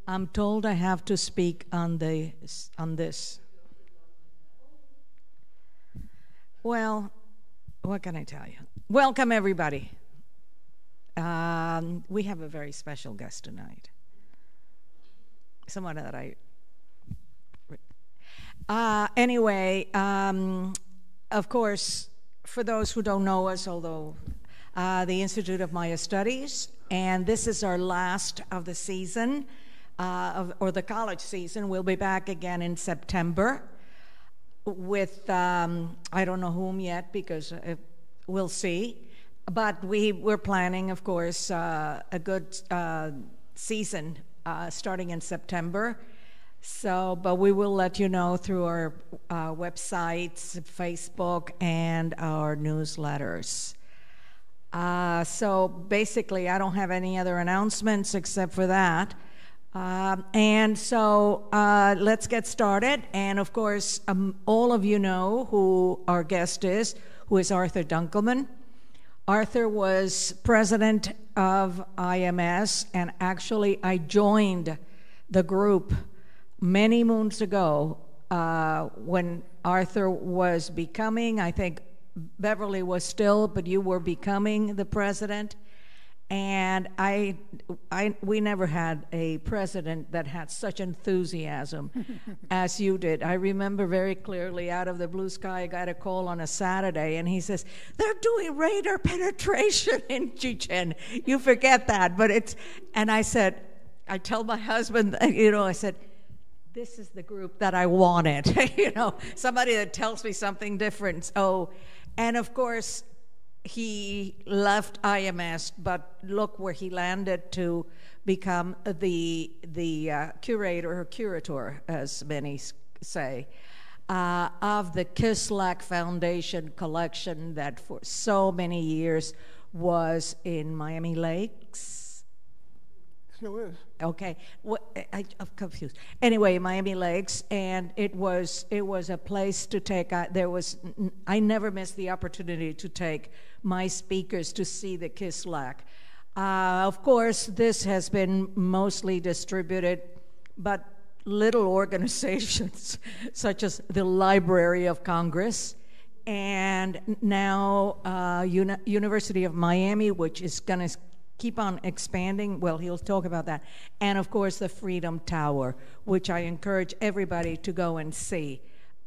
I'm told I have to speak on this. Well, what can I tell you? Welcome, everybody. We have a very special guest tonight. Someone that anyway, of course, for those who don't know us, although the Institute of Maya Studies, and this is our last of the season, or the college season. We'll be back again in September with, I don't know whom yet, because we'll see. But we're planning, of course, a good season starting in September. So, but we will let you know through our websites, Facebook, and our newsletters. So basically, I don't have any other announcements except for that. And so let's get started. And of course, all of you know who our guest is, who is Arthur Dunkelman. Arthur was president of IMS, and actually I joined the group many moons ago when Arthur was becoming, I think Beverly was still, but you were becoming the president. And we never had a president that had such enthusiasm as you did. I remember very clearly, out of the blue sky, I got a call on a Saturday, and he says, "They're doing radar penetration in Chichen." You forget that, but it's, and I said, I tell my husband, I said, this is the group that I wanted, somebody that tells me something different. So, and of course, he left IMS, but look where he landed to become the curator or curator, as many say, of the Kislak Foundation collection that for so many years was in Miami Lakes. Still is. Okay, I'm confused. Anyway, Miami Lakes, and it was a place to take. I never missed the opportunity to take my speakers to see the Kislak. Of course, this has been mostly distributed, but little organizations such as the Library of Congress, and now University of Miami, which is going to keep on expanding. Well, he'll talk about that. And of course, the Freedom Tower, which I encourage everybody to go and see.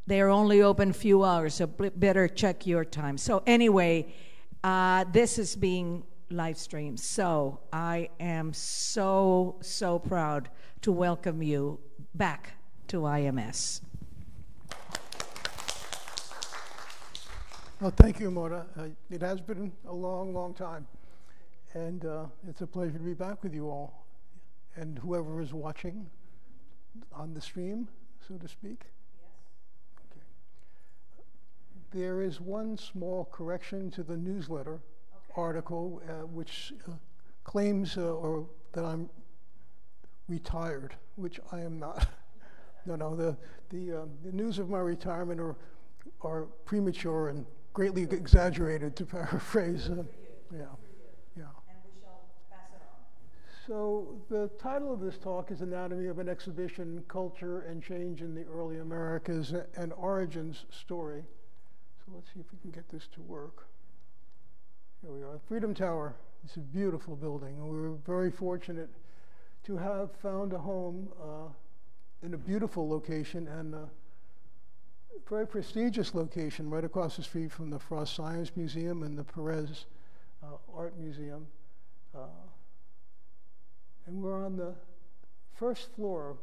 They're only open a few hours, so better check your time. So anyway, this is being live streamed. So I am so proud to welcome you back to IMS. Well, thank you, Mona. It has been a long time. And it's a pleasure to be back with you all, and whoever is watching on the stream, so to speak. Yes. Okay. There is one small correction to the newsletter article, which claims that I'm retired, which I am not. No, the news of my retirement are premature and greatly exaggerated, to paraphrase. Yeah. So the title of this talk is Anatomy of an Exhibition, Culture and Change in the Early Americas, an Origins Story. So let's see if we can get this to work. Here we are, Freedom Tower. It's a beautiful building, and we were very fortunate to have found a home in a beautiful location and a very prestigious location right across the street from the Frost Science Museum and the Perez Art Museum. And we're on the first floor.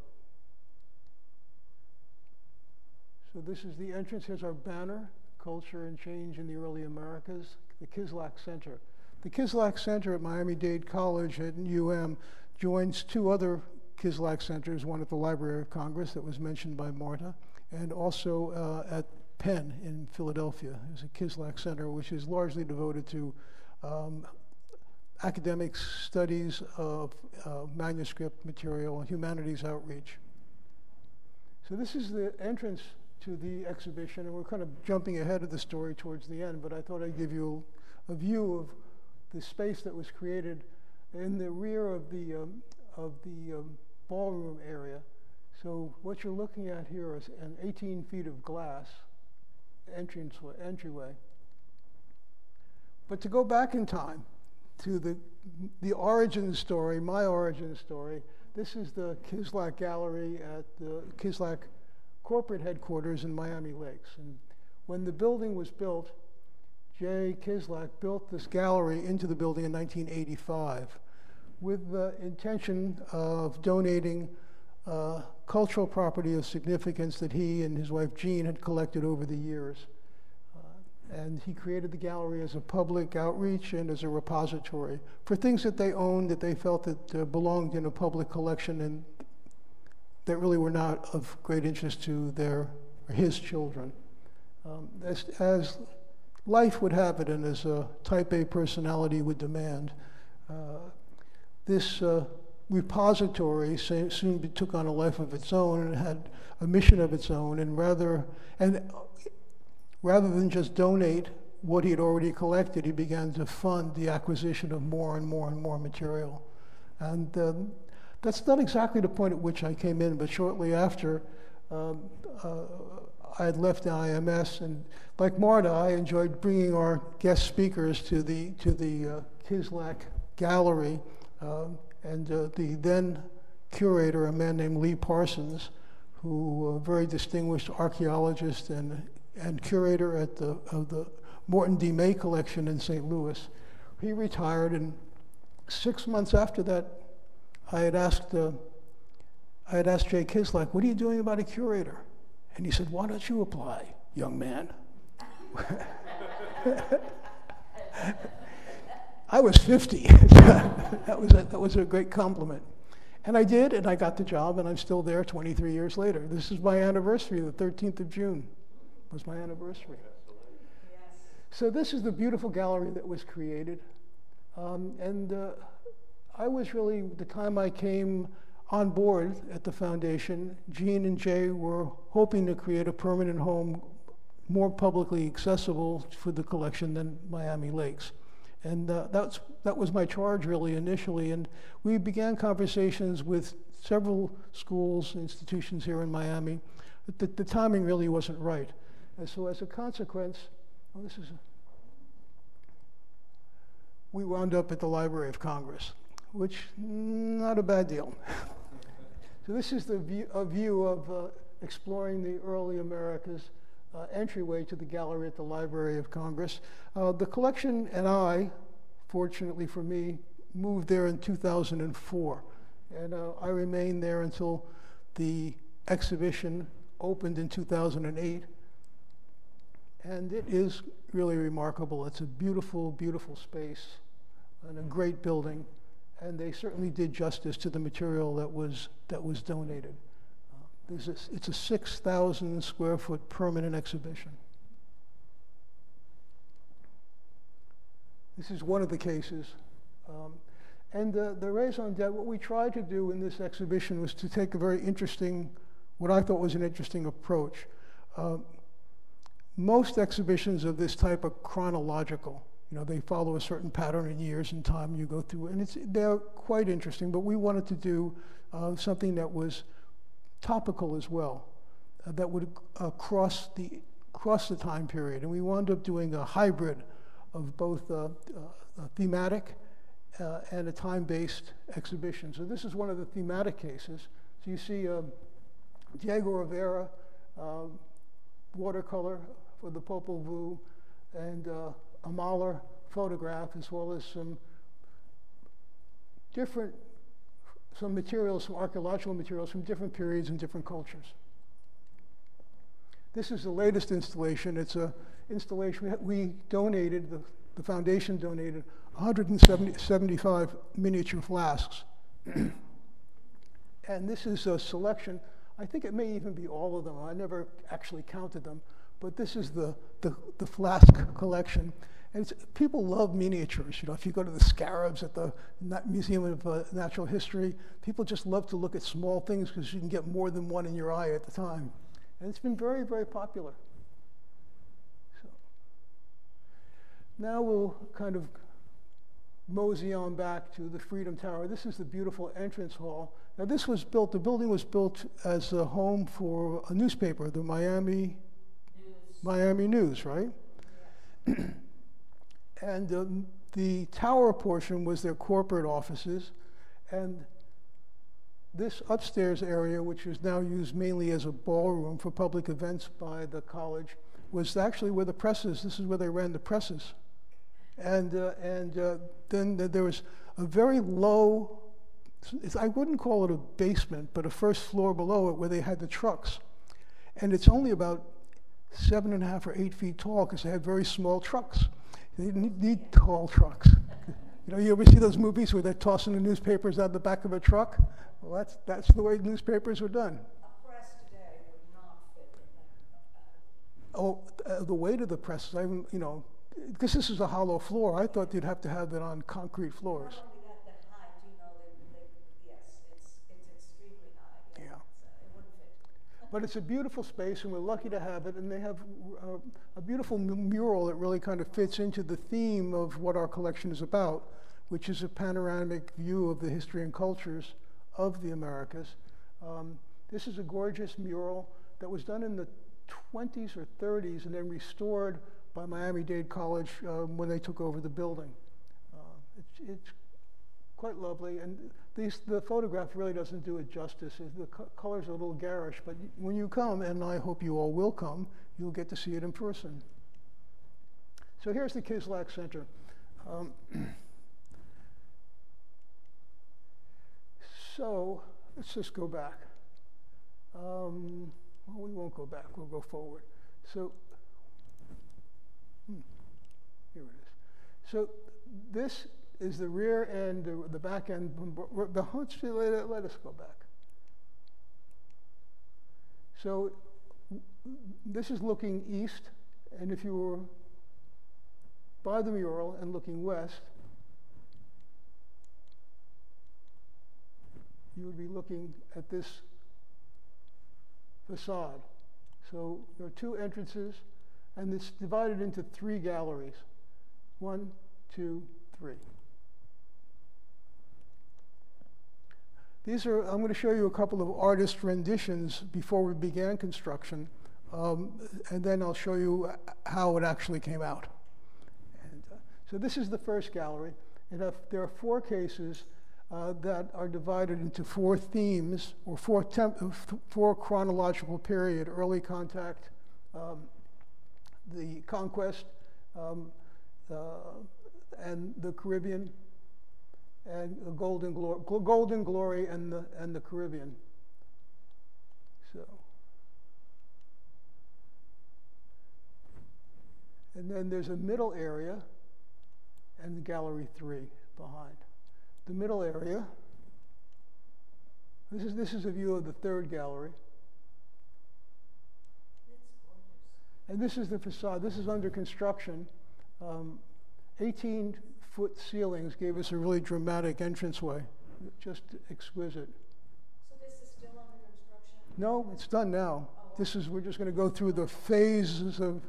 So this is the entrance. Here's our banner, Culture and Change in the Early Americas, the Kislak Center. The Kislak Center at Miami-Dade College at UM joins two other Kislak centers, one at the Library of Congress that was mentioned by Marta, and also at Penn in Philadelphia. There's a Kislak Center, which is largely devoted to academic studies of manuscript material and humanities outreach. So this is the entrance to the exhibition, and we're kind of jumping ahead of the story towards the end, but I thought I'd give you a view of the space that was created in the rear of the ballroom area. So what you're looking at here is an 18 feet of glass entryway. But to go back in time to the origin story, my origin story, this is the Kislak Gallery at the Kislak corporate headquarters in Miami Lakes. And when the building was built, Jay Kislak built this gallery into the building in 1985 with the intention of donating cultural property of significance that he and his wife Jean had collected over the years. And he created the gallery as a public outreach and as a repository for things that they owned that they felt that belonged in a public collection and that really were not of great interest to his children. As life would have it and as a type A personality would demand, this repository soon took on a life of its own and had a mission of its own, and rather than just donate what he had already collected, he began to fund the acquisition of more and more and more material. And that's not exactly the point at which I came in, but shortly after, I had left the IMS, and like Marta, I enjoyed bringing our guest speakers to the Kislak Gallery, and the then curator, a man named Lee Parsons, who a very distinguished archaeologist and curator at of the Morton D. May collection in St. Louis. He retired, and 6 months after that, I had asked Jay Kislak, "What are you doing about a curator?" And he said, "Why don't you apply, young man?" I was 50. That was a great compliment. And I did, and I got the job, and I'm still there 23 years later. This is my anniversary, the 13th of June was my anniversary. Yes. So this is the beautiful gallery that was created. I was really, the time I came on board at the foundation, Jean and Jay were hoping to create a permanent home more publicly accessible for the collection than Miami Lakes. And that was my charge really initially. And we began conversations with several schools, institutions here in Miami. The timing really wasn't right. And so as a consequence, we wound up at the Library of Congress, which not a bad deal. So this is a view of exploring the early Americas, entryway to the gallery at the Library of Congress. The collection and I, fortunately for me, moved there in 2004. And I remained there until the exhibition opened in 2008. And it is really remarkable. It's a beautiful, beautiful space and a great building. And they certainly did justice to the material that was donated. It's a 6,000 square foot permanent exhibition. This is one of the cases. And the raison d'etre, what we tried to do in this exhibition was to take a very interesting, what I thought was an interesting approach. Most exhibitions of this type are chronological. You know, they follow a certain pattern in years and time you go through, and they're quite interesting, but we wanted to do something that was topical as well, that would cross the time period. And we wound up doing a hybrid of both a thematic and a time-based exhibition. So this is one of the thematic cases. So you see Diego Rivera, watercolor for the Popol Vuh, and a Mahler photograph, as well as some materials, some archaeological materials from different periods and different cultures. This is the latest installation. It's an installation we donated, the foundation donated 175 miniature flasks. And this is a selection. I think it may even be all of them. I never actually counted them, but this is the flask collection. And people love miniatures. You know, if you go to the Scarabs at the Museum of Natural History, people just love to look at small things because you can get more than one in your eye at the time. And it's been very, very popular. So now we'll kind of mosey on back to the Freedom Tower. This is the beautiful entrance hall. Now this was built, the building was built as a home for a newspaper, the Miami News, right? And the tower portion was their corporate offices, and this upstairs area, which is now used mainly as a ballroom for public events by the college, was actually where the presses, this is where they ran the presses. And then there was a very low, I wouldn't call it a basement, but a first floor below it where they had the trucks. And it's only about 7.5 or 8 feet tall because they had very small trucks. They didn't need tall trucks. You know, you ever see those movies where they're tossing the newspapers out the back of a truck? Well, that's the way newspapers are done. A press today would not fit in that. Oh, the weight of the presses, you know, because this is a hollow floor, I thought you'd have to have it on concrete floors. Not only that, the height, you know, yes, it's extremely high. Yeah. It wouldn't fit. But it's a beautiful space, and we're lucky to have it, and they have a beautiful mural that really kind of fits into the theme of what our collection is about, which is a panoramic view of the history and cultures of the Americas. This is a gorgeous mural that was done in the 20s or 30s and then restored by Miami-Dade College when they took over the building. It's quite lovely, and the photograph really doesn't do it justice. The colors are a little garish, but when you come, and I hope you all will come, you'll get to see it in person. So here's the Kislak Center. So let's just go back. Well, we won't go back, we'll go forward. So, here it is. So this is the rear end, the back end. Let us go back. So this is looking east, and if you were by the mural and looking west, you would be looking at this facade. So there are 2 entrances, and it's divided into 3 galleries. 1, 2, 3. I'm going to show you a couple of artist renditions before we began construction, and then I'll show you how it actually came out. And, so this is the first gallery, and there are 4 cases that are divided into 4 themes, or 4 chronological period: early contact, the conquest, and the Caribbean, and the golden glory and the Caribbean. So, and then there's a middle area, and gallery 3 behind. The middle area. This is a view of the 3rd gallery. And this is the facade. This is under construction. 18-foot ceilings gave us a really dramatic entranceway. Just exquisite. So this is still under construction? No, it's done now. Oh. We're just going to go through the phases of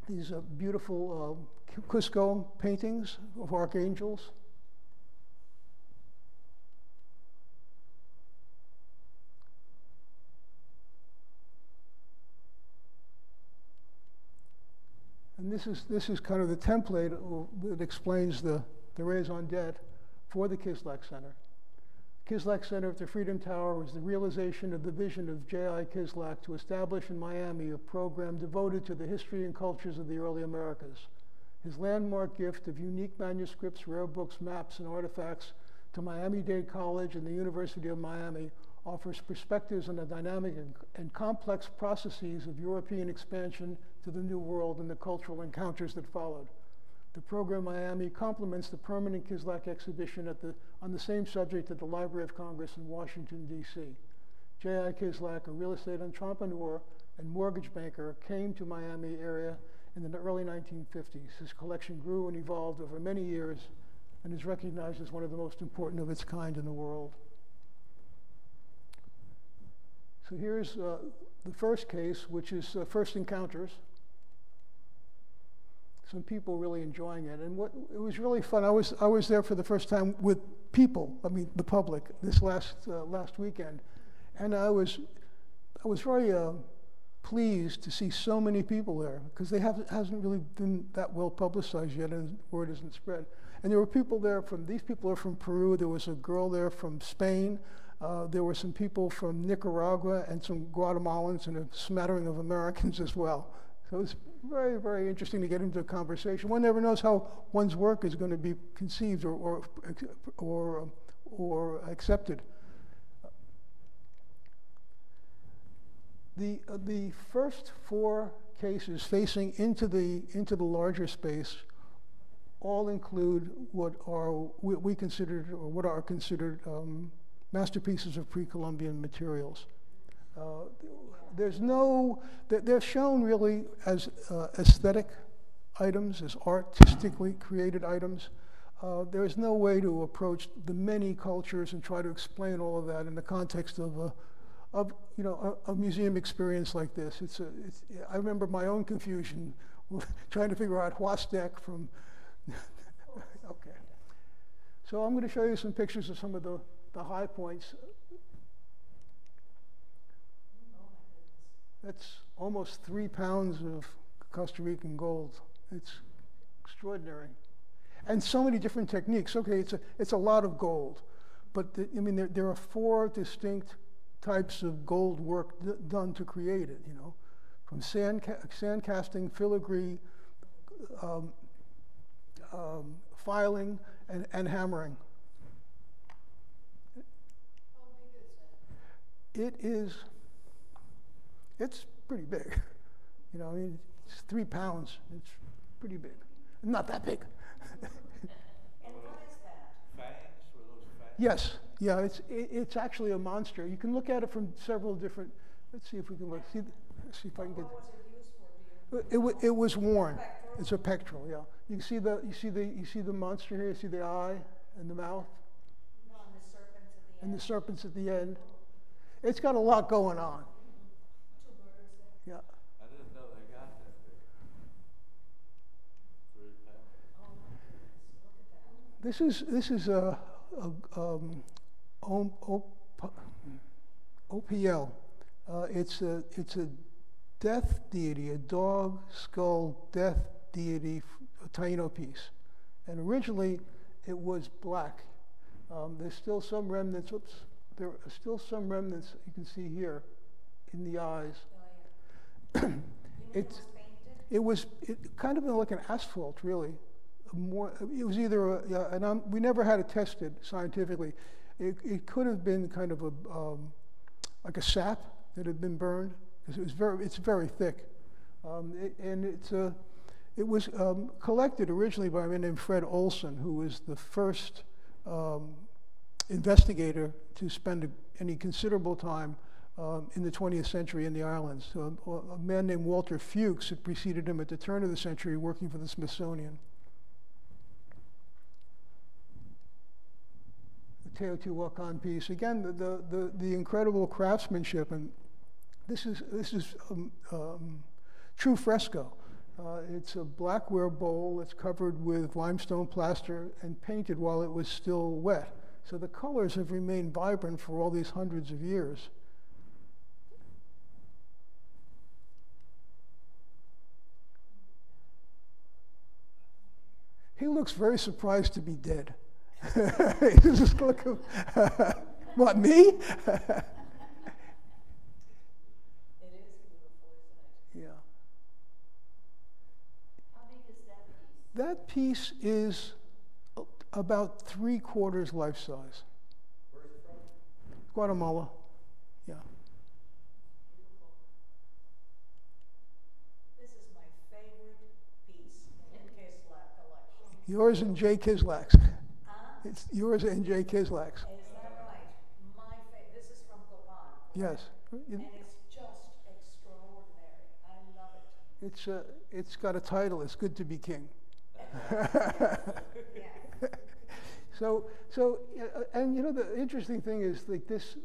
these beautiful Cusco paintings of archangels. And this is kind of the template that explains the raison d'etre for the Kislak Center. Kislak Center at the Freedom Tower was the realization of the vision of J.I. Kislak to establish in Miami a program devoted to the history and cultures of the early Americas. His landmark gift of unique manuscripts, rare books, maps, and artifacts to Miami-Dade College and the University of Miami offers perspectives on the dynamic and complex processes of European expansion to the New World and the cultural encounters that followed. The program Miami complements the permanent Kislak exhibition on the same subject at the Library of Congress in Washington, D.C. J.I. Kislak, a real estate entrepreneur and mortgage banker, came to Miami area in the early 1950s. His collection grew and evolved over many years and is recognized as one of the most important of its kind in the world. So here's the first case, which is First Encounters. some people really enjoying it. And it was really fun. I was there for the first time with people, I mean the public, this last weekend. And I was very pleased to see so many people there, because hasn't really been that well publicized yet, and word isn't spread. And there were people there these people are from Peru. There was a girl there from Spain. There were some people from Nicaragua and some Guatemalans and a smattering of Americans as well. So it was very, very interesting to get into a conversation. One never knows how one's work is going to be conceived or accepted. The first 4 cases facing into the larger space all include what are considered masterpieces of pre-Columbian materials. They're shown really as aesthetic items, as artistically created items. There's no way to approach the many cultures and try to explain all of that in the context of a museum experience like this. I remember my own confusion trying to figure out Huastec from. Okay. So I'm going to show you some pictures of some of the high points. That's almost 3 pounds of Costa Rican gold. It's extraordinary. And so many different techniques. Okay, it's a lot of gold. But there are 4 distinct types of gold work done to create it, from sand casting, filigree, filing, and hammering. How big is that? It's pretty big. It's 3 pounds. It's pretty big. Not that big. And what is that? Fangs? Were those fangs? Yes. Yeah, it's actually a monster. You can look at it from several different. Let's see if we can look. See if I can get. What was it used for? It was worn. Pectoral? It's a pectoral. Yeah. You see the monster here. You see the eye and the mouth. No, and the serpents at the And end. the serpents at the end. It's got a lot going on. 2 birds there. Yeah. I didn't know they got that big. 3 pounds. Oh my goodness, look at that. This is a OPL. It's a death deity, a dog skull death deity, a Taino piece. And originally, it was black. There's still some remnants. Oops. There are still some remnants you can see here in the eyes. Oh, yeah. It was painted? It kind of like an asphalt, really. It was either we never had it tested scientifically. It could have been kind of like a sap that had been burned, because it's very thick, it was collected originally by a man named Fred Olson, who was the first investigator to spend any considerable time in the 20th century in the islands. So a man named Walter Fuchs had preceded him at the turn of the century, working for the Smithsonian. Teotihuacan piece. Again, the incredible craftsmanship, and this is true fresco. It's a blackware bowl that's covered with limestone plaster and painted while it was still wet. So the colors have remained vibrant for all these hundreds of years. He looks very surprised to be dead. Just look at what, me? It is beautiful, isn't it? Yeah. How big is that piece? That piece is about 3/4 life size. Where's it from? Guatemala. Yeah. Beautiful. This is my favorite piece in the Kislak collection. Yours and Jay Kislak's. Huh? It's yours and Jay Kislak's. Is that right? My favorite. This is from Copan. Yes. And it's just extraordinary. I love it. It's got a title. It's good to be king. Yeah. And the interesting thing is, like this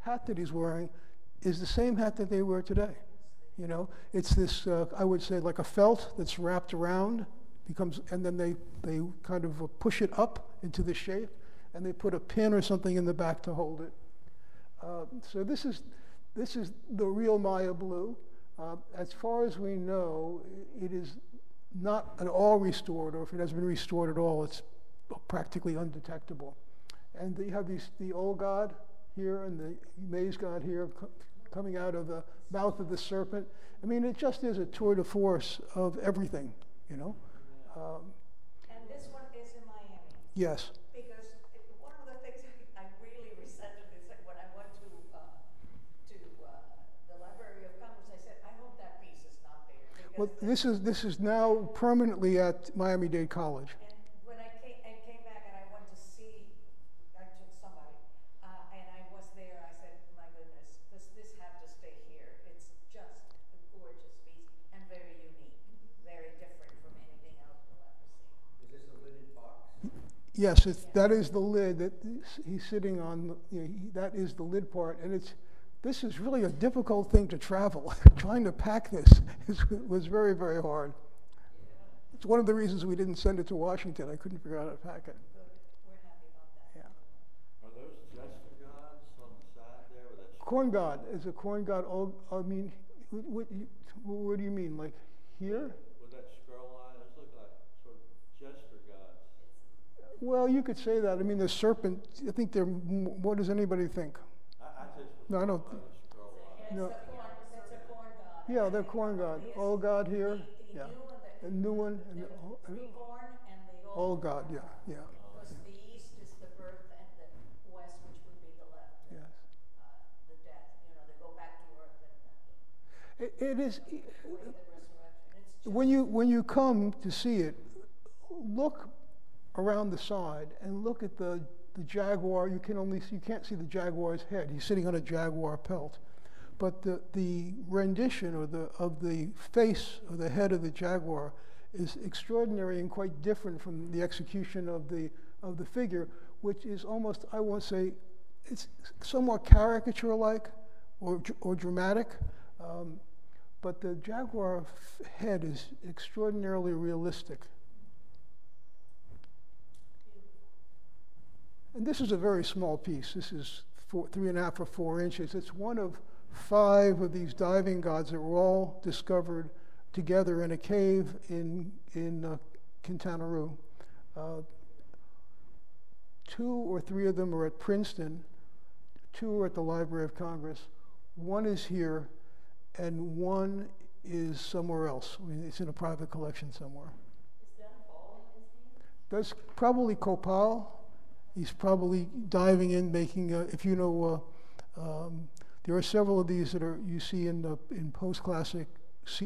hat that he's wearing is the same hat that they wear today. You know, it's this, I would say, like a felt that's wrapped around, and then they kind of push it up into the shape, and they put a pin or something in the back to hold it. So this is the real Maya blue. As far as we know, it is not at all restored, or if it has been restored at all, it's practically undetectable. And you have the old god here and the maize god here coming out of the mouth of the serpent. I mean, it just is a tour de force of everything, you know. And this one is in Miami. Yes. Because one of the things I really resented is that when I went to the Library of Congress, I said, I hope that piece is not there. Well, this is now permanently at Miami-Dade College. And when I came back and I went to see, I took somebody, and I was there, I said, my goodness, this had to stay here. It's just a gorgeous piece and very unique, very different from anything else we'll ever see. Is this a lidded box? Yes, that is the lid that he's sitting on. You know, that is the lid part, and this is really a difficult thing to travel. Trying to pack this was very, very hard. It's one of the reasons we didn't send it to Washington. I couldn't figure out how to pack it. Good, we're happy about that. Yeah. Are those jester gods on the side there with that? Corn god is a corn god. Oh, I mean, what do you mean? Like here? With that scroll line, those look like sort of jester gods. Well, you could say that. I mean, the serpent. I think they're. What does anybody think? I just No, I don't. the scroll line. No. That's a corn god. Yeah, they're corn god. Old god here. The Yeah. new and the A new one and the corn and the old god. Yeah, yeah. Because the east is the birth and the west, which would be the left, Yes. the death. You know, they go back to earth and It is. the way of the resurrection. It's just When you come to see it, look around the side and look at the jaguar. You can't see the jaguar's head. He's sitting on a jaguar pelt, but the rendition of the face of the head of the jaguar is extraordinary and quite different from the execution of the figure, which is almost, I won't say, it's somewhat caricature-like or dramatic. But the jaguar head is extraordinarily realistic. And this is a very small piece. This is 3.5 or 4 inches. It's one of 5 of these diving gods that were all discovered together in a cave in Quintana Roo. 2 or 3 of them are at Princeton. 2 are at the Library of Congress. 1 is here, and 1 is somewhere else. I mean, it's in a private collection somewhere. Is that a ball in his hand? That's probably Copal. He's probably diving in, making. If you know, there are several of these that you see in post-classic,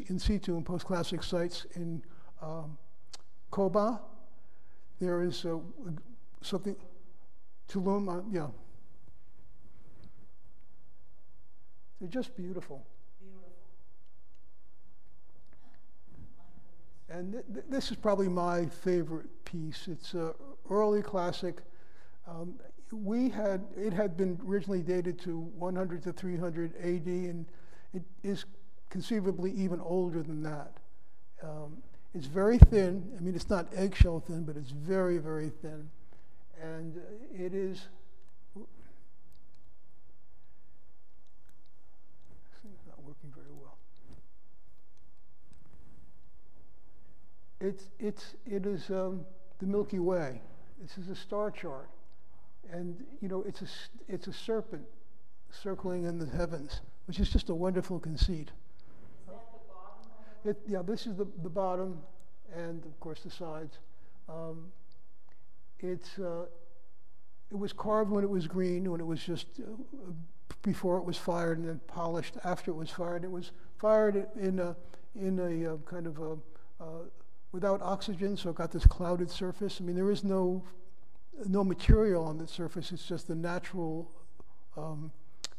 in situ and post-classic sites in Coba. There is something, Tulum. Yeah, they're just beautiful. And this is probably my favorite piece. It's early classic. It had been originally dated to 100 to 300 AD, and it is conceivably even older than that. It's very thin. I mean, it's not eggshell thin, but it's very, very thin. And it is. It's not working very well. It is the Milky Way. This is a star chart, and you know it's a serpent circling in the heavens, which is just a wonderful conceit. Is that the bottom? Yeah, this is the bottom, and of course the sides. It was carved when it was green, when it was just before it was fired, and then polished after it was fired. It was fired in a kind of without oxygen, so it got this clouded surface. I mean, there is no material on the surface. It's just the natural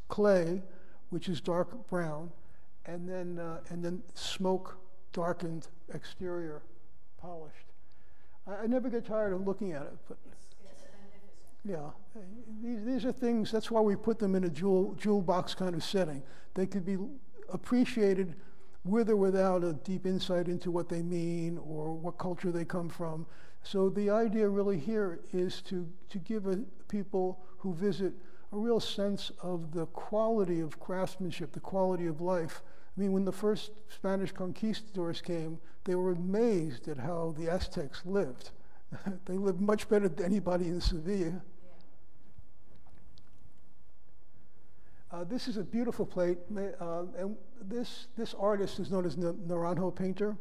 clay, which is dark brown, and then smoke darkened exterior, polished. I never get tired of looking at it, but yeah, these are things. That's why we put them in a jewel box kind of setting. They could be appreciated with or without a deep insight into what they mean or what culture they come from. So the idea really here is to give people who visit a real sense of the quality of craftsmanship, the quality of life. I mean, when the first Spanish conquistadors came, they were amazed at how the Aztecs lived. They lived much better than anybody in Sevilla. This is a beautiful plate, and this artist is known as Naranjo painter,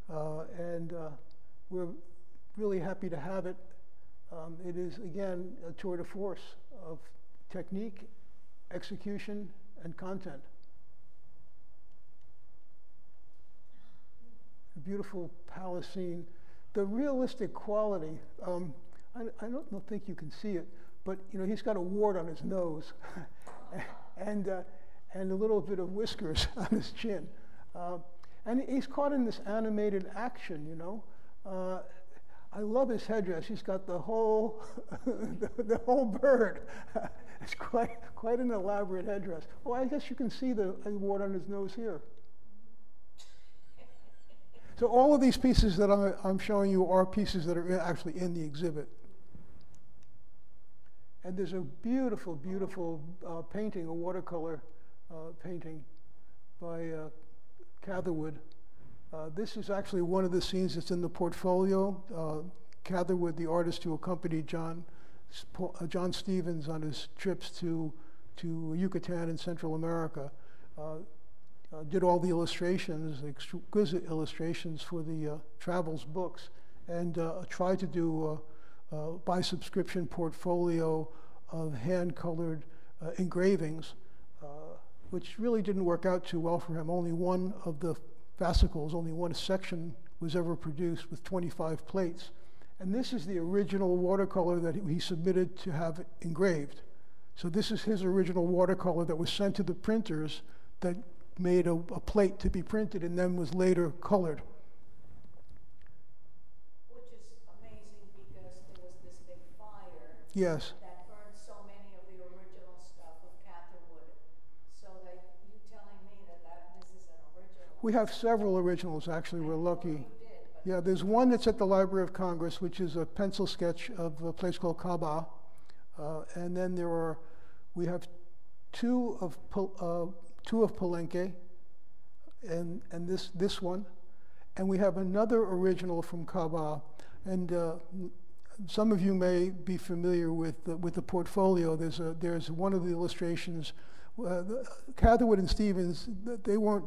and we're really happy to have it. It is, again, a tour de force of technique, execution, and content. A beautiful palace scene. The realistic quality, I don't think you can see it, but you know, he's got a wart on his nose and a little bit of whiskers on his chin. And he's caught in this animated action, you know. I love his headdress. He's got the whole, the whole bird. It's quite an elaborate headdress. Well, I guess you can see the wart on his nose here. So all of these pieces that I'm showing you are pieces that are actually in the exhibit. And there's a beautiful, beautiful painting, a watercolor painting by Catherwood. This is actually one of the scenes that's in the portfolio. Catherwood, the artist who accompanied John Stevens on his trips to Yucatan and Central America, did all the illustrations, exquisite illustrations for the travels books, and tried to do by subscription portfolio of hand-colored engravings, which really didn't work out too well for him. Only one of the fascicles, only one section was ever produced with 25 plates. And this is the original watercolor that he submitted to have engraved. So this is his original watercolor that was sent to the printers that made a plate to be printed and then was later colored. Which is amazing because there was this big fire. Yes. That burned so many of the original stuff of Catherwood. So that you telling me that this is an original. We have several originals, actually. We're lucky. Yeah, there's one that's at the Library of Congress, which is a pencil sketch of a place called Caba. And then we have two of Palenque, and this one, and we have another original from Caba. And some of you may be familiar with the portfolio. There's one of the illustrations. Catherwood and Stevens, they weren't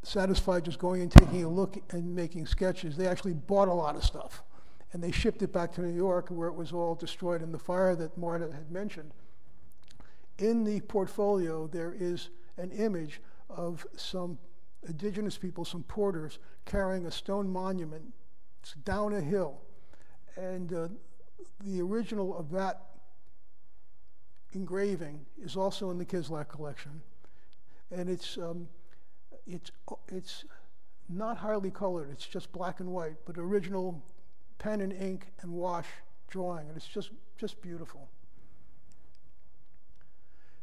satisfied just going and taking a look and making sketches. They actually bought a lot of stuff, and they shipped it back to New York, where it was all destroyed in the fire that Marta had mentioned. In the portfolio, there is an image of some indigenous people, some porters, carrying a stone monument down a hill. And the original of that engraving is also in the Kislak collection. And it's not highly colored, it's just black and white, but original pen and ink and wash drawing, and it's just beautiful.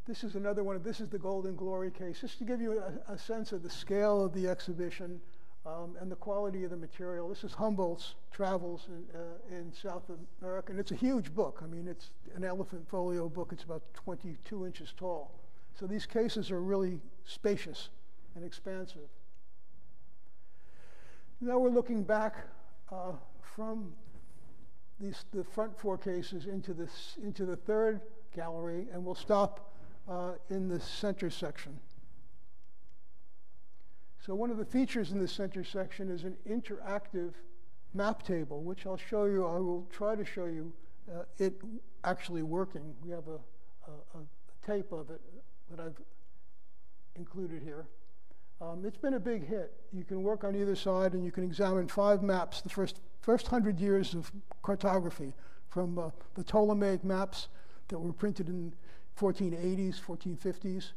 This is another one. This is the Golden Glory case, just to give you a sense of the scale of the exhibition and the quality of the material. This is Humboldt's travels in South America, and it's a huge book. I mean, it's an elephant folio book. It's about 22 inches tall. So these cases are really spacious and expansive. Now we're looking back from the front four cases into the third gallery, and we'll stop in the center section. So one of the features in the center section is an interactive map table, which I'll show you. I will try to show you it actually working. We have a tape of it that I've included here. It's been a big hit. You can work on either side, and you can examine 5 maps, the first 100 years of cartography, from the Ptolemaic maps that were printed in 1480s, 1450s,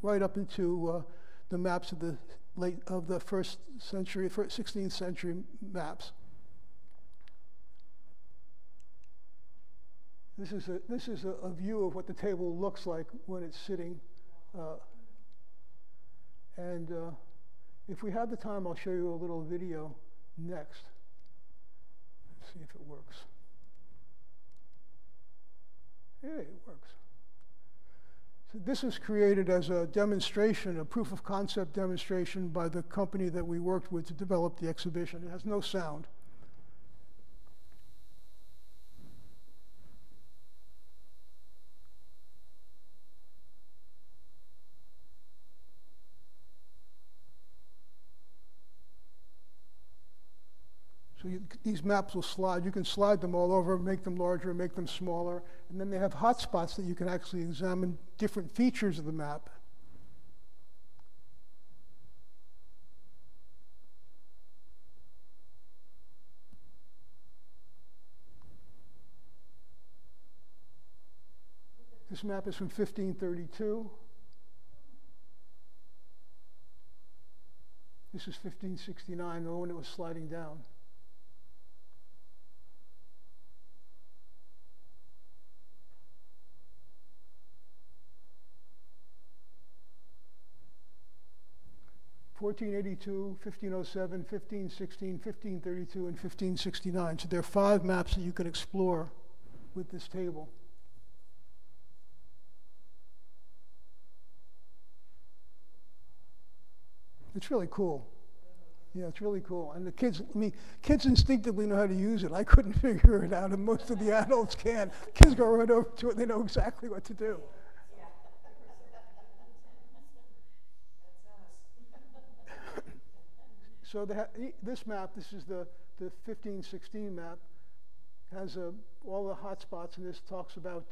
right up into the maps of the first century, 16th century maps. This is a view of what the table looks like when it's sitting. And If we have the time, I'll show you a little video next. Let's see if it works. Yeah, it works. So this was created as a demonstration, a proof of concept demonstration by the company that we worked with to develop the exhibition. It has no sound. So these maps will slide. You can slide them all over, make them larger, make them smaller. And then they have hotspots that you can actually examine different features of the map. This map is from 1532. This is 1569, the one that was sliding down. (1482, 1507, 1516, 1532, and 1569. So there are 5 maps that you can explore with this table. It's really cool. Yeah, it's really cool. And the kids, I mean, kids instinctively know how to use it. I couldn't figure it out, and most of the adults can. Kids go right over to it, and they know exactly what to do. So this map, this is the 1516 map, has all the hot spots, and this talks about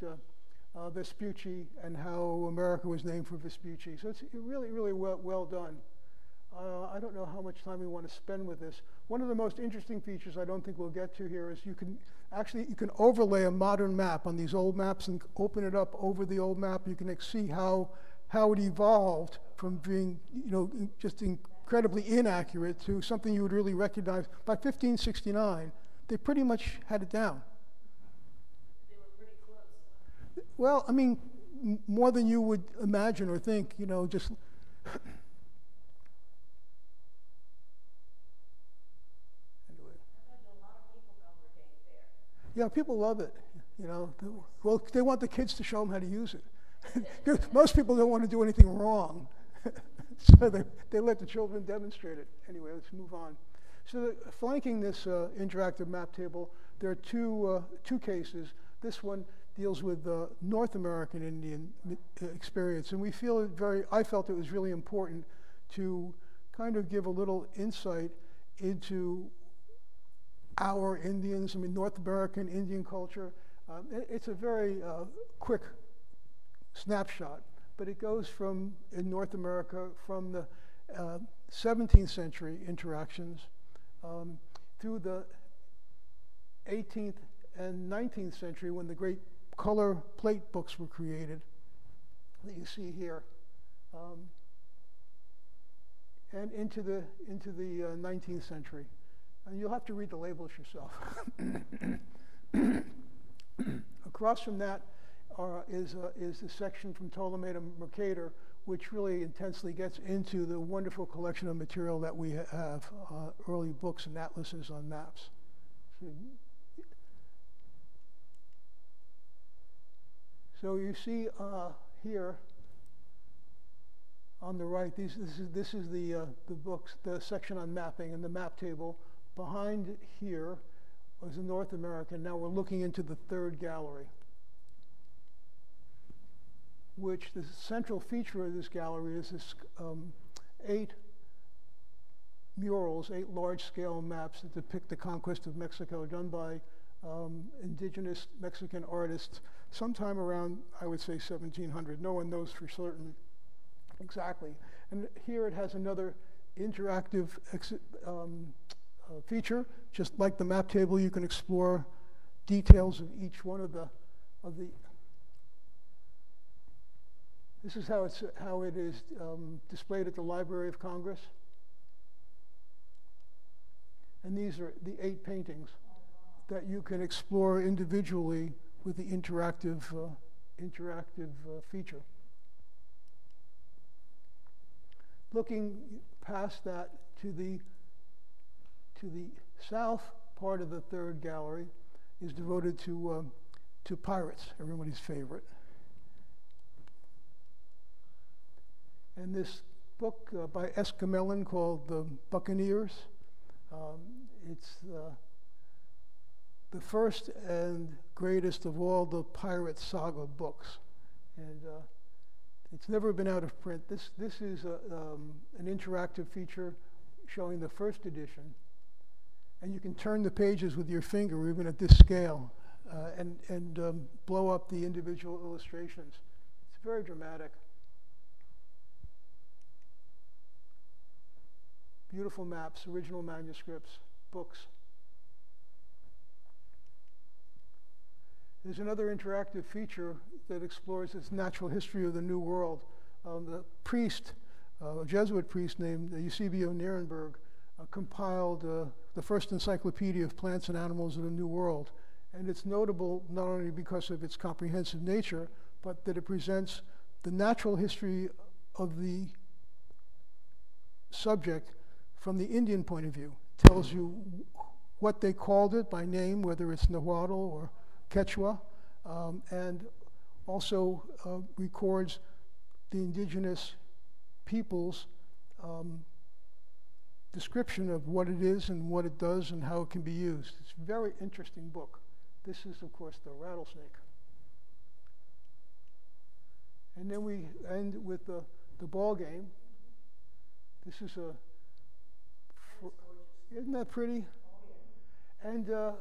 Vespucci and how America was named for Vespucci. So it's really, really well done. I don't know how much time we want to spend with this. One of the most interesting features I don't think we'll get to here is you can overlay a modern map on these old maps and open it up over the old map. You can see how it evolved from being, just incredibly inaccurate to something you would really recognize. By 1569, they pretty much had it down. They were pretty close. Well, I mean, more than you would imagine or think, just... Yeah, people love it. Well, they want the kids to show them how to use it. Most people don't want to do anything wrong, so they let the children demonstrate it. Anyway, let's move on. So flanking this interactive map table, there are two cases. This one deals with the North American Indian experience, and I felt it was really important to kind of give a little insight into our Indians, North American Indian culture. It's a very quick snapshot, but it goes in North America, from the 17th century interactions through the 18th and 19th century, when the great color plate books were created that you see here, and into the 19th century. And you'll have to read the labels yourself. Across from that is the section from Ptolemy to Mercator, which really intensely gets into the wonderful collection of material that we have, early books and atlases on maps. So you see here on the right, this is the books, the section on mapping and the map table. Behind here was the North American. Now we're looking into the third gallery, which the central feature of this gallery is this 8 murals, 8 large-scale maps that depict the conquest of Mexico, done by indigenous Mexican artists sometime around, I would say, 1700. No one knows for certain exactly. And here it has another interactive feature. Just like the map table, you can explore details of each one of the. This is how it is displayed at the Library of Congress. And these are the 8 paintings that you can explore individually with the interactive feature. Looking past that to the south part of the third gallery is devoted to pirates, everybody's favorite. And this book by Escamillon called The Buccaneers, it's the first and greatest of all the pirate saga books. And it's never been out of print. This is an interactive feature showing the first edition. And you can turn the pages with your finger, even at this scale, and blow up the individual illustrations. It's very dramatic. Beautiful maps, original manuscripts, books. There's another interactive feature that explores this natural history of the New World. The priest, a Jesuit priest named Eusebio Nierenberg, compiled the first encyclopedia of plants and animals of the New World. And it's notable not only because of its comprehensive nature, but that it presents the natural history of the subject from the Indian point of view. Tells you what they called it by name, whether it's Nahuatl or Quechua, and also records the indigenous people's description of what it is and what it does and how it can be used. It's a very interesting book. This is, of course, the rattlesnake. And then we end with the ball game. This is isn't that pretty? And I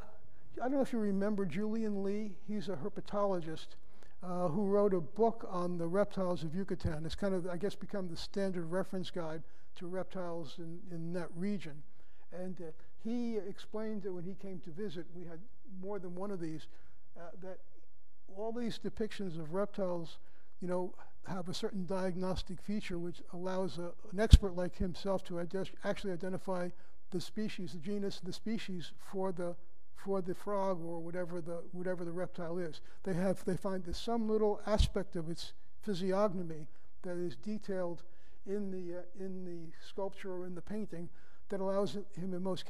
don't know if you remember Julian Lee. He's a herpetologist who wrote a book on the reptiles of Yucatan. It's kind of, I guess, become the standard reference guide to reptiles in that region. And he explained that when he came to visit, we had more than one of these, that all these depictions of reptiles, you know, have a certain diagnostic feature which allows an expert like himself to actually identify the species, the genus, the species for the frog or whatever the reptile is. They find there's some little aspect of its physiognomy that is detailed in the sculpture or in the painting that allows him in most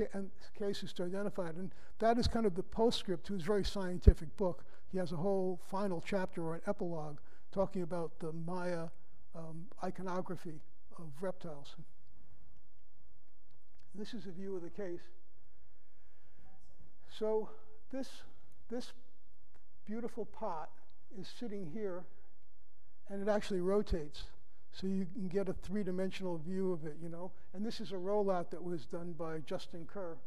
cases to identify it. And that is kind of the postscript to his very scientific book. He has a whole final chapter or an epilogue talking about the Maya iconography of reptiles. This is a view of the case. So this beautiful pot is sitting here, and it actually rotates. So you can get a three-dimensional view of it, you know. And this is a rollout that was done by Justin Kerr.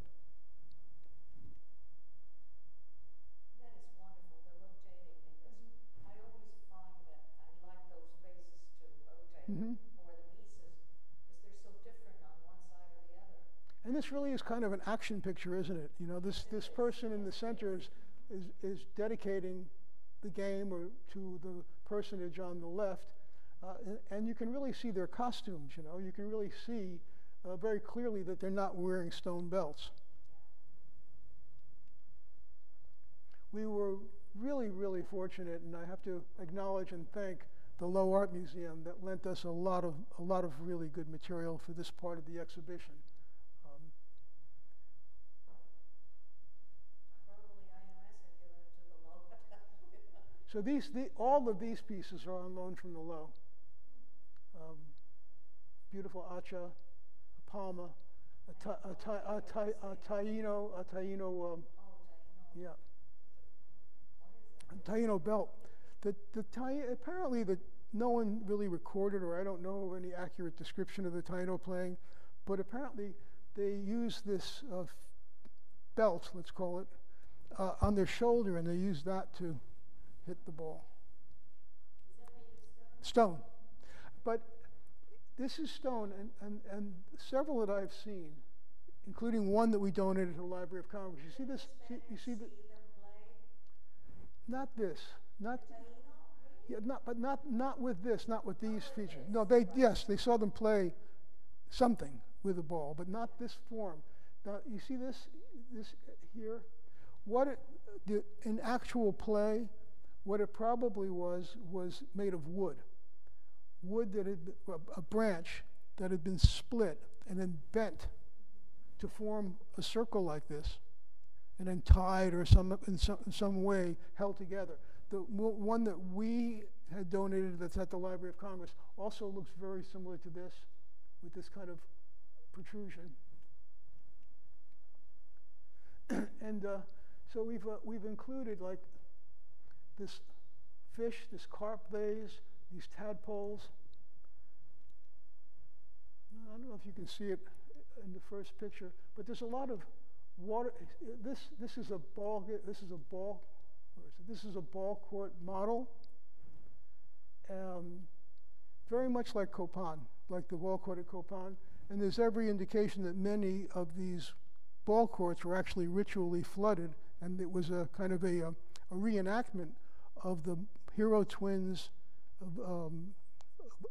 That is wonderful, the rotating, because I always find that I like those bases to rotate, or the pieces, because they're so different on one side or the other. And this really is kind of an action picture, isn't it? You know, this person in the center is dedicating the game or to the personage on the left. And you can really see their costumes, you know. You can really see very clearly that they're not wearing stone belts. We were really, really fortunate, and I have to acknowledge and thank the Low Art Museum that lent us a lot of really good material for this part of the exhibition. Probably IMS had given it to the low. So all of these pieces are on loan from the Low. Beautiful acha, a palma, a taino, yeah, a taino belt. Apparently no one really recorded, or I don't know of any accurate description of the taino playing, but apparently they use this belt, let's call it, on their shoulder, and they use that to hit the ball. Is that made of Stone. stone? But this is stone, and several that I've seen, including one that we donated to the Library of Congress. You see this? You see the? Not this. Not. Yeah, not with this. Not with these features. No, they saw them play something with the ball, but not this form. Now you see this here. In actual play, what it probably was made of wood. Wood that had a branch that had been split and then bent to form a circle like this, and then tied or in some way held together. The one that we had donated that's at the Library of Congress also looks very similar to this, with this kind of protrusion. And so we've included like this fish, this carp vase, these tadpoles. I don't know if you can see it in the first picture, but there's a lot of water. This is a ball. This is a ball. Where is it? This is a ball court model. Very much like Copan, like the ball court at Copan. And there's every indication that many of these ball courts were actually ritually flooded, and it was a kind of a reenactment of the hero twins'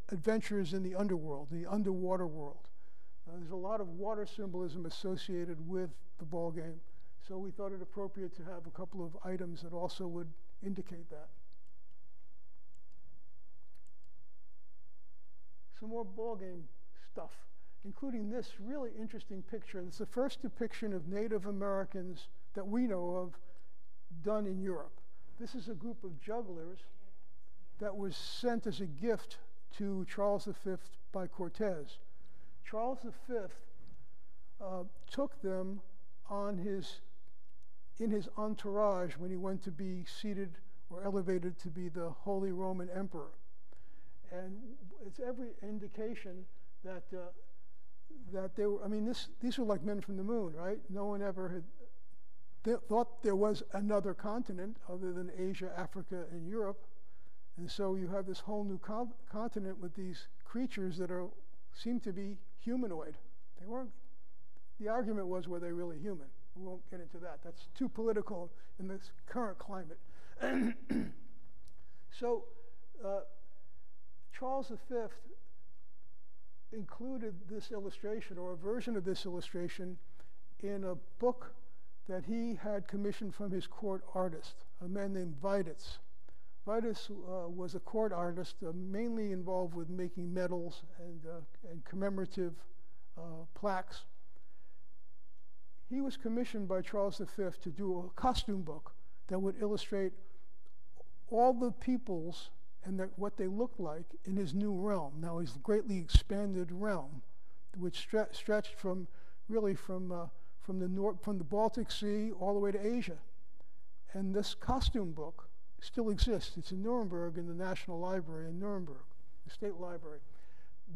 adventures in the underworld, the underwater world. There's a lot of water symbolism associated with the ball game, so we thought it appropriate to have a couple of items that also would indicate that. Some more ball game stuff, including this really interesting picture. It's the first depiction of Native Americans that we know of done in Europe. This is a group of jugglers that was sent as a gift to Charles V by Cortez. Charles V took them on in his entourage when he went to be seated or elevated to be the Holy Roman Emperor. And it's every indication that that they were, I mean, these were like men from the moon, right? No one ever had thought there was another continent other than Asia, Africa, and Europe. And so you have this whole new continent with these creatures that seem to be humanoid. They weren't, the argument was, were they really human? We won't get into that. That's too political in this current climate. So Charles V included this illustration, or a version of this illustration, in a book that he had commissioned from his court artist, a man named Vitus. Vitus was a court artist mainly involved with making medals and commemorative plaques. He was commissioned by Charles V to do a costume book that would illustrate all the peoples and what they looked like in his new realm. Now, his greatly expanded realm, which stretched from the Baltic Sea all the way to Asia. And this costume book still exists. It's in Nuremberg, in the National Library in Nuremberg, the State Library.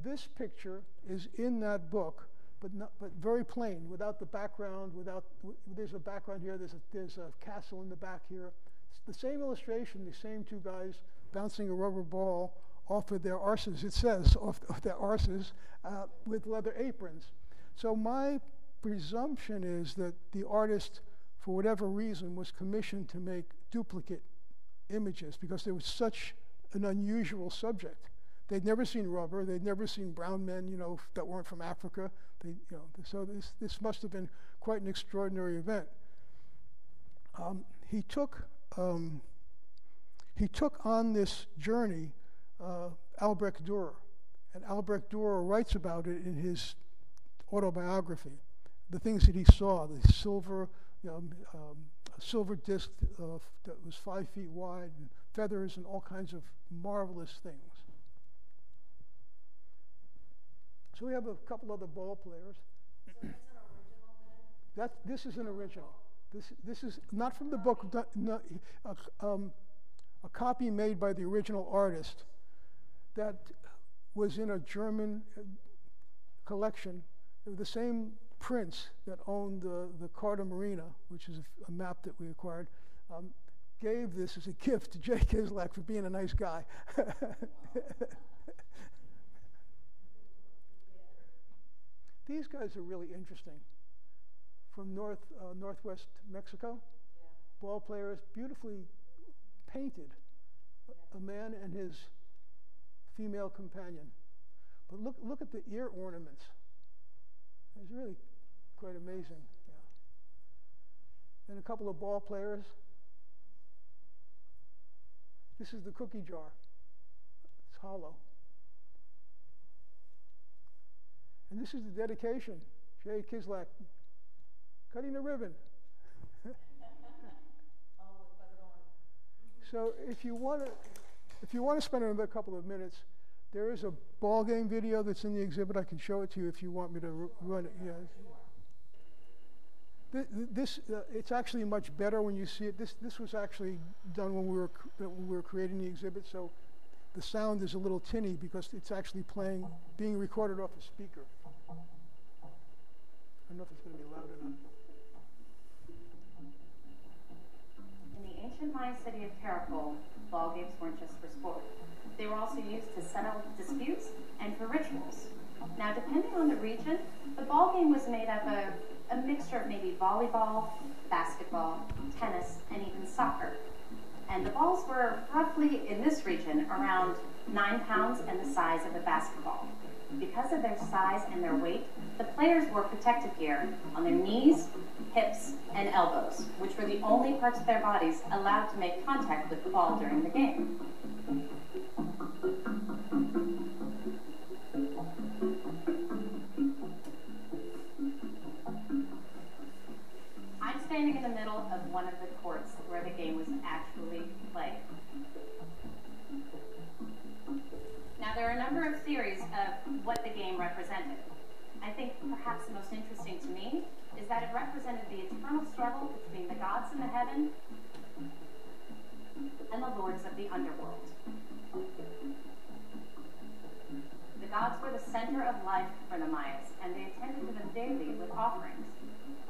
This picture is in that book, but very plain, without the background. There's a background here. There's a castle in the back here. It's the same illustration. The same two guys bouncing a rubber ball off of their arses. It says off their arses with leather aprons. So my presumption is that the artist, for whatever reason, was commissioned to make duplicate images because there was such an unusual subject. They'd never seen rubber. They'd never seen brown men, that weren't from Africa. So this must have been quite an extraordinary event. He took on this journey Albrecht Dürer, and Albrecht Dürer writes about it in his autobiography. The things that he saw, the silver, a silver disc that was 5 feet wide, and feathers, and all kinds of marvelous things. So we have a couple other ball players. So that's an original then? This is an original. This is not from the book. A copy made by the original artist that was in a German collection. The same prince that owned the Carta Marina, which is a map that we acquired, gave this as a gift to Jay Kislak for being a nice guy. These guys are really interesting. From northwest Mexico, ball players, beautifully painted, a man and his female companion. But look at the ear ornaments. It's really quite amazing. Yeah. And a couple of ball players. This is the cookie jar. It's hollow. And this is the dedication. Jay Kislak, cutting the ribbon. So if you want to spend another couple of minutes, there is a ball game video that's in the exhibit. I can show it to you if you want me to run it. Yeah. It's actually much better when you see it. This was actually done when we were creating the exhibit, so the sound is a little tinny because it's actually being recorded off a speaker. I don't know if it's going to be loud enough. In the ancient Mayan city of Caracol, ball games weren't just for sport. They were also used to settle disputes and for rituals. Now, depending on the region, the ball game was made up of a mixture of maybe volleyball, basketball, tennis, and even soccer. And the balls were roughly, in this region, around 9 pounds and the size of a basketball. Because of their size and their weight, the players wore protective gear on their knees, hips, and elbows, which were the only parts of their bodies allowed to make contact with the ball during the game. I'm standing in the middle of one of the courts where the game was actually played. Now, there are a number of theories of what the game represented. I think perhaps the most interesting to me is that it represented the eternal struggle between the gods in the heaven and the lords of the underworld. The gods were the center of life for the Mayas, and they attended to them daily with offerings.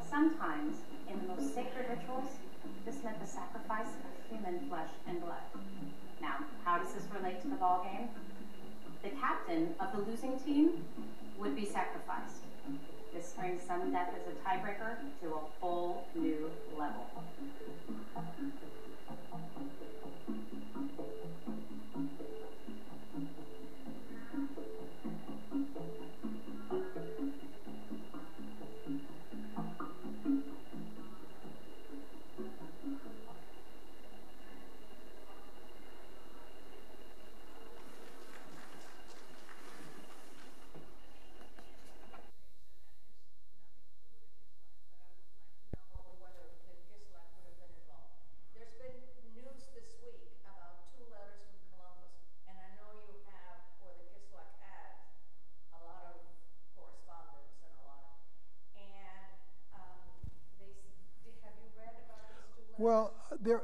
Sometimes, in the most sacred rituals, this meant the sacrifice of human flesh and blood. Now, how does this relate to the ball game? The captain of the losing team would be sacrificed. This brings sudden death as a tiebreaker to a whole new level. Well, the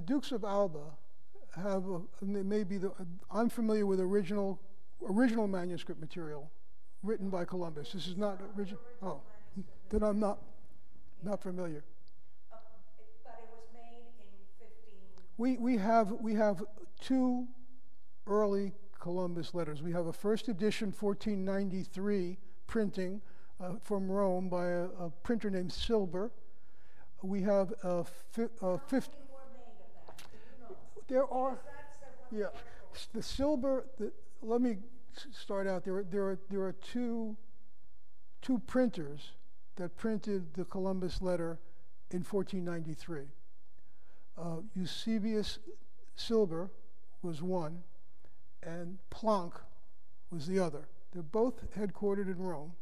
Dukes of Alba have I'm familiar with original manuscript material written by Columbus. This is not original. Oh, then I'm not familiar. But it was made in 15. We have 2 early Columbus letters. We have a first edition 1493 printing from Rome by a printer named Silber. We have a fifth. How many were made of that? Do you know? There are, yeah, Articles. the Silber. Let me start out. There are two printers that printed the Columbus letter in 1493. Eusebius Silber was one, and Planck was the other. They're both headquartered in Rome.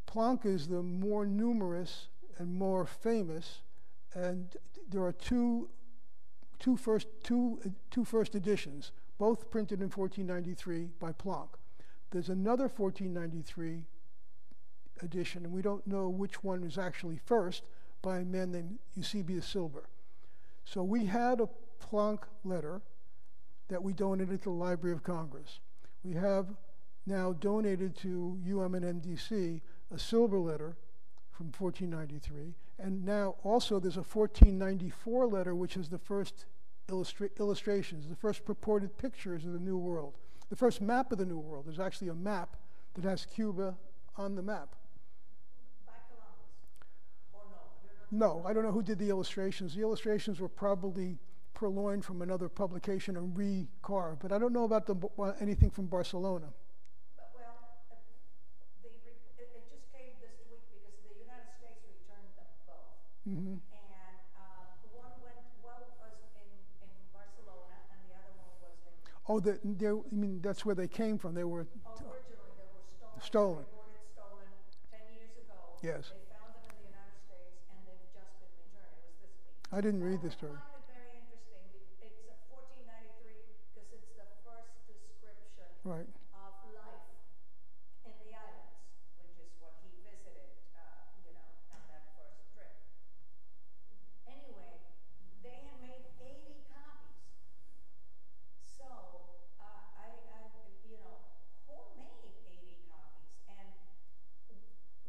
Planck is the more numerous and more famous, and there are two first editions, both printed in 1493 by Planck. There's another 1493 edition, and we don't know which one was actually first, by a man named Eusebius Silber. So we had a Planck letter that we donated to the Library of Congress. We have now donated to UM and MDC a Silber letter from 1493, and now also there's a 1494 letter, which is the first illustrations, the first purported pictures of the New World, the first map of the New World. There's actually a map that has Cuba on the map. By Columbus? Or no? No, I don't know who did the illustrations. The illustrations were probably purloined from another publication and recarved, but I don't know about anything from Barcelona. Well, it just came this week because the United States returned them both. Mm-hmm. And one was in Barcelona and the other one was in... Oh, Oh, I mean, that's where they came from. They were Originally, they were stolen. Stolen. Reported stolen 10 years ago. Yes. They found them in the United States, and they've just been returned. It was this week. I didn't read the story. I find it very interesting. It's 1493 because it's the first description Right. of life in the islands, which is what he visited, on that first trip. Anyway, they had made 80 copies. So, who made 80 copies? And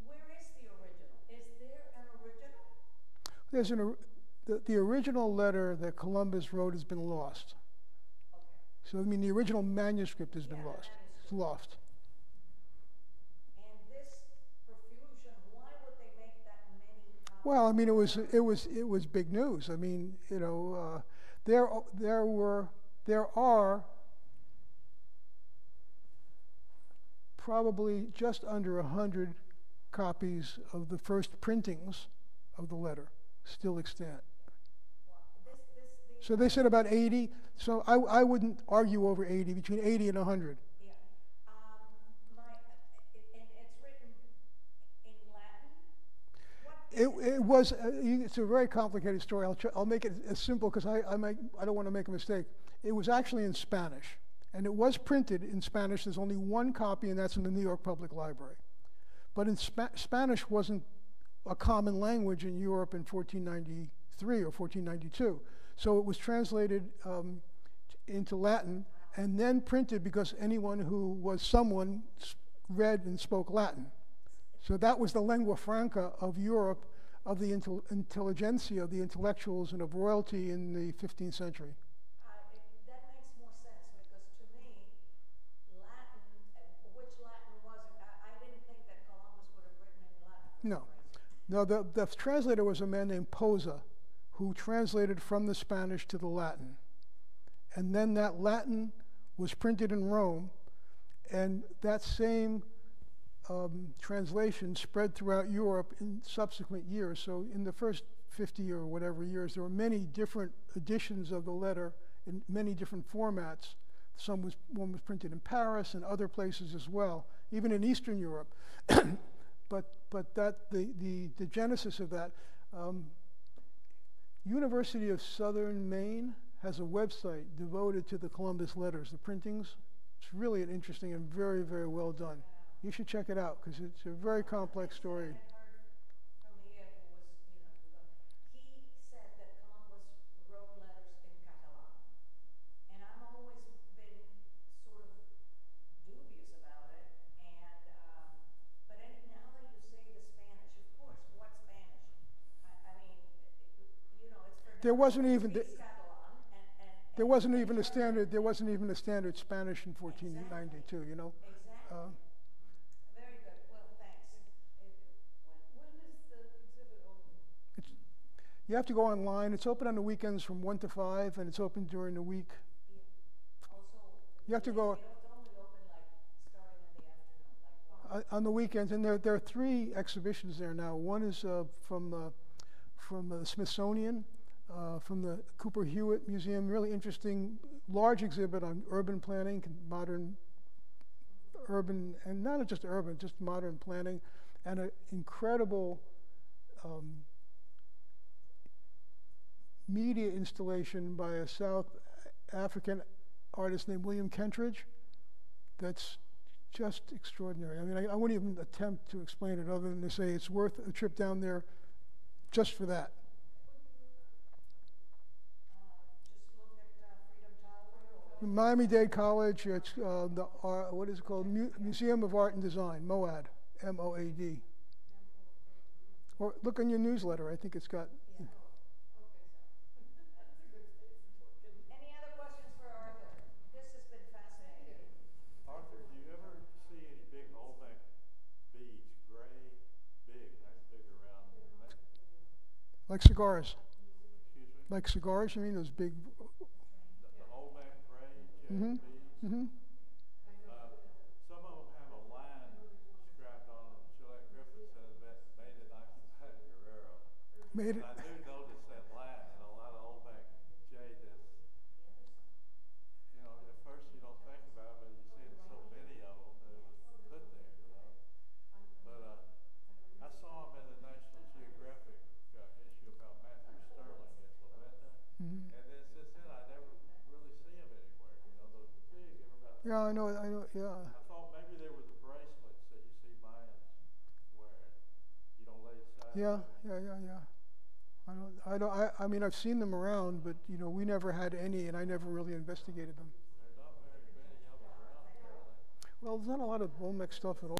where is the original? Is there an original? There's the original letter that Columbus wrote has been lost. Okay. So I mean, the original manuscript has been Yeah, the lost. It's manuscript. lost. And this profusion, why would they make that many copies? Well, I mean, it was big news. I mean, there are probably just under 100 copies of the first printings of the letter still extant. So they said about 80. So I wouldn't argue over 80, between 80 and 100. Yeah. And it's written in Latin? It's a very complicated story. I'll make it as simple because I don't want to make a mistake. It was actually in Spanish, and it was printed in Spanish. There's only one copy, and that's in the New York Public Library. But Spanish wasn't a common language in Europe in 1493 or 1492. So it was translated into Latin and then printed because anyone who was someone read and spoke Latin. So that was the lingua franca of Europe, of the intelligentsia, of the intellectuals, and of royalty in the 15th century. That makes more sense because to me, Latin, which Latin was it? I didn't think that Columbus would have written in Latin. No. No, the translator was a man named Posa, who translated from the Spanish to the Latin. And then that Latin was printed in Rome, and that same translation spread throughout Europe in subsequent years. So in the first 50 or whatever years, there were many different editions of the letter in many different formats. One was printed in Paris and other places as well, even in Eastern Europe. But that the genesis of that, University of Southern Maine has a website devoted to the Columbus letters, the printings. It's really an interesting and very, very well done. You should check it out because it's a very complex story. I heard from Ian, who was, he said that Columbus wrote letters in Catalan. And I've always been sort of dubious about it. And, but now that you say the Spanish, of course, what Spanish? I mean, it's for There wasn't even Catalan there wasn't even a standard Spanish in 1492. Exactly. Very good. Well, thanks. When is the exhibit open? You have to go online. It's open on the weekends from 1 to 5, and it's open during the week. Also, You have to go it's only open like starting in the afternoon, like 1. on the weekends, and there are 3 exhibitions there now. One is from the Smithsonian, from the Cooper Hewitt Museum. Really interesting, large exhibit on urban planning, modern urban, and not just urban, just modern planning, and an incredible media installation by a South African artist named William Kentridge that's just extraordinary. I mean, I wouldn't even attempt to explain it other than to say it's worth a trip down there just for that. Just look at Freedom Tower. Miami-Dade College, it's what is it called? Museum of Art and Design, MOAD, M-O-A-D. Or look on your newsletter, I think it's got. Any other questions for Arthur? This has been fascinating. Arthur, do you ever see any big Olmec beads, gray, big, nice big around? Like cigars. Excuse me? Like cigars, you mean, those big. The Olmec gray jade Mm-hmm. beads? Mm-hmm. Some of them have a line scrapped on them. Gillette Griffin says that made in 1900 Guerrero. Made it. I do notice that line in a lot of Olmec jade. At first you don't Yeah, I know, yeah. I thought maybe they were the bracelets that you see Mayans wearing. You don't lay aside. Yeah. I mean, I've seen them around, but, you know, we never had any, and I never really investigated them. There are not very many of them around, apparently. Well, there's not a lot of Olmec stuff at all.